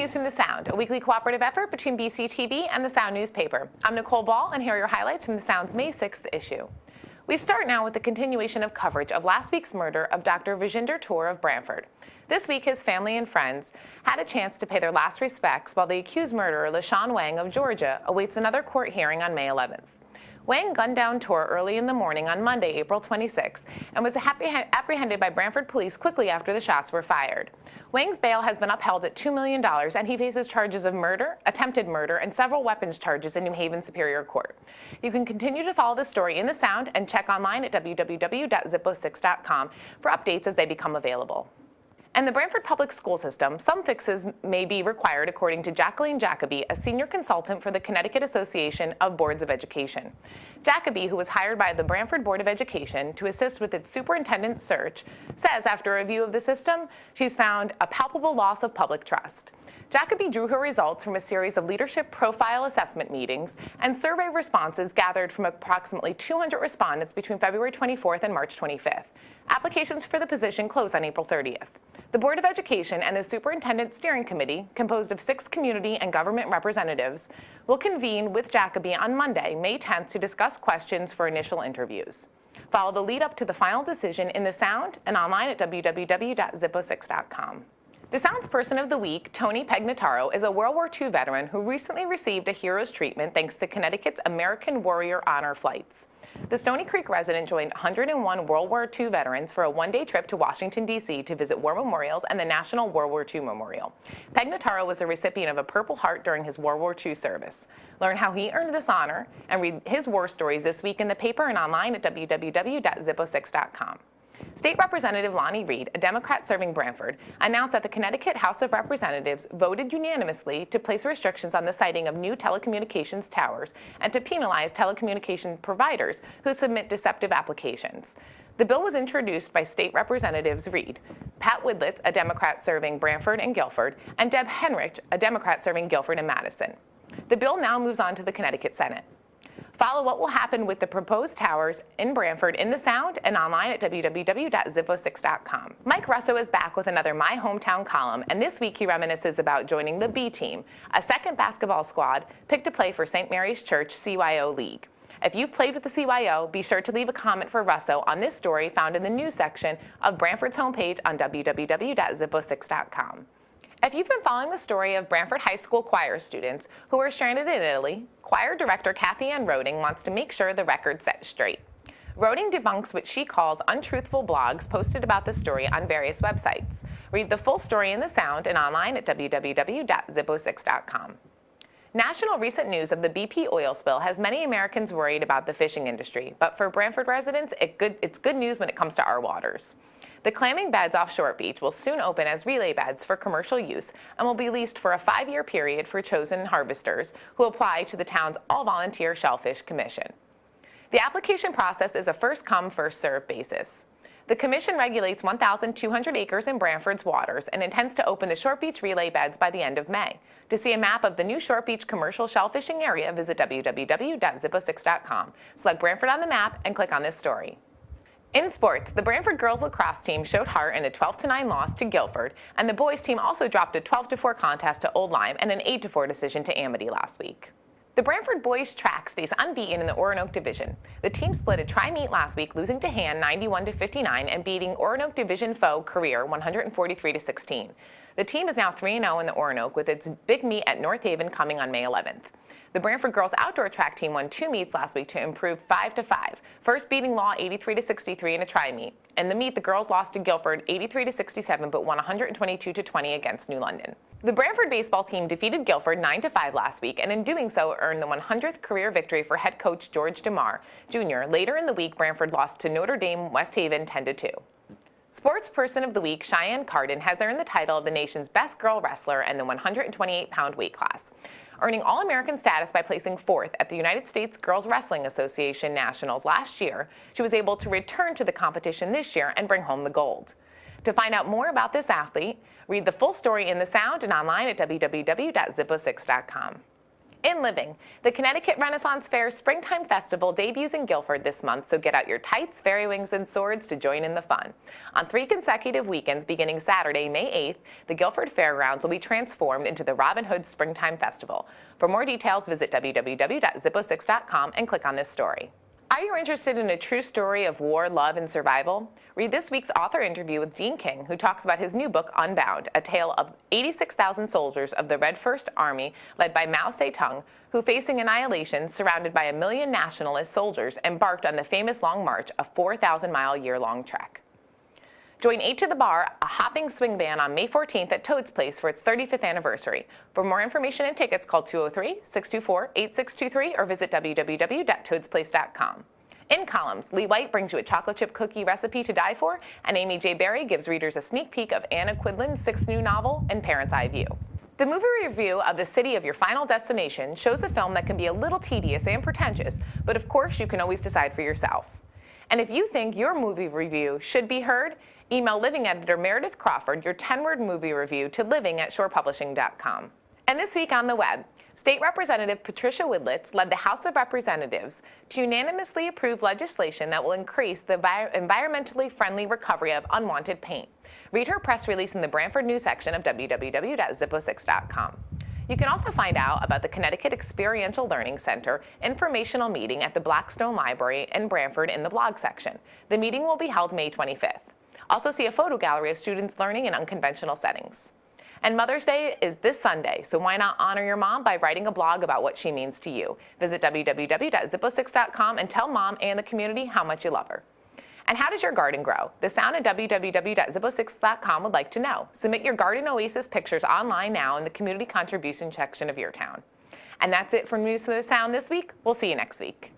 News from the Sound, a weekly cooperative effort between BCTV and the Sound newspaper. I'm Nicole Ball, and here are your highlights from the Sound's May 6th issue. We start now with the continuation of coverage of last week's murder of Dr. Vijinder Kaur of Brantford. This week, his family and friends had a chance to pay their last respects while the accused murderer, LaShawn Wang of Georgia, awaits another court hearing on May 11th. Wang gunned down Kaur early in the morning on Monday, April 26th, and was apprehended by Brantford police quickly after the shots were fired. Wang's bail has been upheld at $2 million, and he faces charges of murder, attempted murder, and several weapons charges in New Haven Superior Court. You can continue to follow the story in the Sound and check online at www.Zippo6.com for updates as they become available. And the Brantford Public School System, some fixes may be required according to Jacqueline Jacoby, a senior consultant for the Connecticut Association of Boards of Education. Jacoby, who was hired by the Brantford Board of Education to assist with its superintendent search, says after a review of the system, she's found a palpable loss of public trust. Jacoby drew her results from a series of leadership profile assessment meetings and survey responses gathered from approximately 200 respondents between February 24th and March 25th. Applications for the position close on April 30th. The Board of Education and the Superintendent Steering Committee, composed of 6 community and government representatives, will convene with Jacoby on Monday, May 10th, to discuss questions for initial interviews. Follow the lead up to the final decision in the Sound and online at www.Zippo6.com. The Sound's Person of the Week, Tony Pegnataro, is a World War II veteran who recently received a hero's treatment thanks to Connecticut's American Warrior Honor Flights. The Stony Creek resident joined 101 World War II veterans for a one-day trip to Washington, D.C. to visit war memorials and the National World War II Memorial. Pegnataro was a recipient of a Purple Heart during his World War II service. Learn how he earned this honor and read his war stories this week in the paper and online at www.Zippo6.com. State Representative Lonnie Reed, a Democrat serving Brantford, announced that the Connecticut House of Representatives voted unanimously to place restrictions on the siting of new telecommunications towers and to penalize telecommunication providers who submit deceptive applications. The bill was introduced by State Representatives Reed, Pat Widlitz, a Democrat serving Brantford and Guilford, and Deb Henrich, a Democrat serving Guilford and Madison. The bill now moves on to the Connecticut Senate. Follow what will happen with the proposed towers in Brantford in the Sound and online at www.Zippo6.com. Mike Russo is back with another My Hometown column, and this week he reminisces about joining the B Team, a second basketball squad picked to play for St. Mary's Church CYO League. If you've played with the CYO, be sure to leave a comment for Russo on this story found in the news section of Brantford's homepage on www.Zippo6.com. If you've been following the story of Brantford High School choir students who are stranded in Italy, choir director Kathy Ann Roding wants to make sure the record's set straight. Roding debunks what she calls untruthful blogs posted about the story on various websites. Read the full story in the Sound and online at www.Zippo6.com. National recent news of the BP oil spill has many Americans worried about the fishing industry, but for Brantford residents, it's good news when it comes to our waters. The clamming beds off Short Beach will soon open as relay beds for commercial use and will be leased for a 5-year period for chosen harvesters who apply to the town's all-volunteer Shellfish Commission. The application process is a first-come, first-served basis. The commission regulates 1,200 acres in Brantford's waters and intends to open the Short Beach relay beds by the end of May. To see a map of the new Short Beach commercial shellfishing area, visit www.Zippo6.com. Select Brantford on the map and click on this story. In sports, the Brantford girls lacrosse team showed heart in a 12-9 loss to Guilford, and the boys team also dropped a 12-4 contest to Old Lyme and an 8-4 decision to Amity last week. The Brantford boys track stays unbeaten in the Oronoque division. The team split a tri-meet last week, losing to Han 91-59 and beating Oronoque division foe Career 143-16. The team is now 3-0 in the Oronoque, with its big meet at North Haven coming on May 11th. The Brantford girls outdoor track team won 2 meets last week to improve 5-5, first beating Law 83-63 in a tri-meet. In the meet, the girls lost to Guilford 83-67 but won 122-20 against New London. The Brantford baseball team defeated Guilford 9-5 last week, and in doing so earned the 100th career victory for head coach George DeMar Jr. Later in the week, Brantford lost to Notre Dame West Haven 10-2. Sports Person of the Week, Cheyenne Carden, has earned the title of the nation's best girl wrestler in the 128-pound weight class, earning All-American status by placing 4th at the United States Girls Wrestling Association Nationals last year. She was able to return to the competition this year and bring home the gold. To find out more about this athlete, read the full story in the Sound and online at www.Zippo6.com. In living, the Connecticut Renaissance Fair Springtime Festival debuts in Guilford this month, so get out your tights, fairy wings, and swords to join in the fun. On 3 consecutive weekends beginning Saturday, May 8th, the Guilford Fairgrounds will be transformed into the Robin Hood Springtime Festival. For more details, visit www.Zippo6.com and click on this story. Are you interested in a true story of war, love, and survival? Read this week's author interview with Dean King, who talks about his new book, Unbound, a tale of 86,000 soldiers of the Red First Army led by Mao Zedong, who, facing annihilation, surrounded by 1 million nationalist soldiers, embarked on the famous Long March, a 4,000-mile year-long trek. Join 8 to the Bar, a hopping swing band, on May 14th at Toad's Place for its 35th anniversary. For more information and tickets, call 203-624-8623 or visit www.toadsplace.com. In columns, Lee White brings you a chocolate chip cookie recipe to die for, and Amy J. Berry gives readers a sneak peek of Anna Quidlin's 6th new novel, In Parent's Eye View. The movie review of The City of Your Final Destination shows a film that can be a little tedious and pretentious, but of course you can always decide for yourself. And if you think your movie review should be heard, email Living editor Meredith Crawford your 10-word movie review to living@shorepublishing.com. And this week on the web, State Representative Patricia Widlitz led the House of Representatives to unanimously approve legislation that will increase the environmentally friendly recovery of unwanted paint. Read her press release in the Branford News section of www.Zippo6.com. You can also find out about the Connecticut Experiential Learning Center informational meeting at the Blackstone Library in Branford in the blog section. The meeting will be held May 25th. Also see a photo gallery of students learning in unconventional settings. And Mother's Day is this Sunday, so why not honor your mom by writing a blog about what she means to you? Visit www.Zippo6.com and tell Mom and the community how much you love her. And how does your garden grow? The Sound at www.Zippo6.com would like to know. Submit your Garden Oasis pictures online now in the community contribution section of your town. And that's it from News to the Sound this week. We'll see you next week.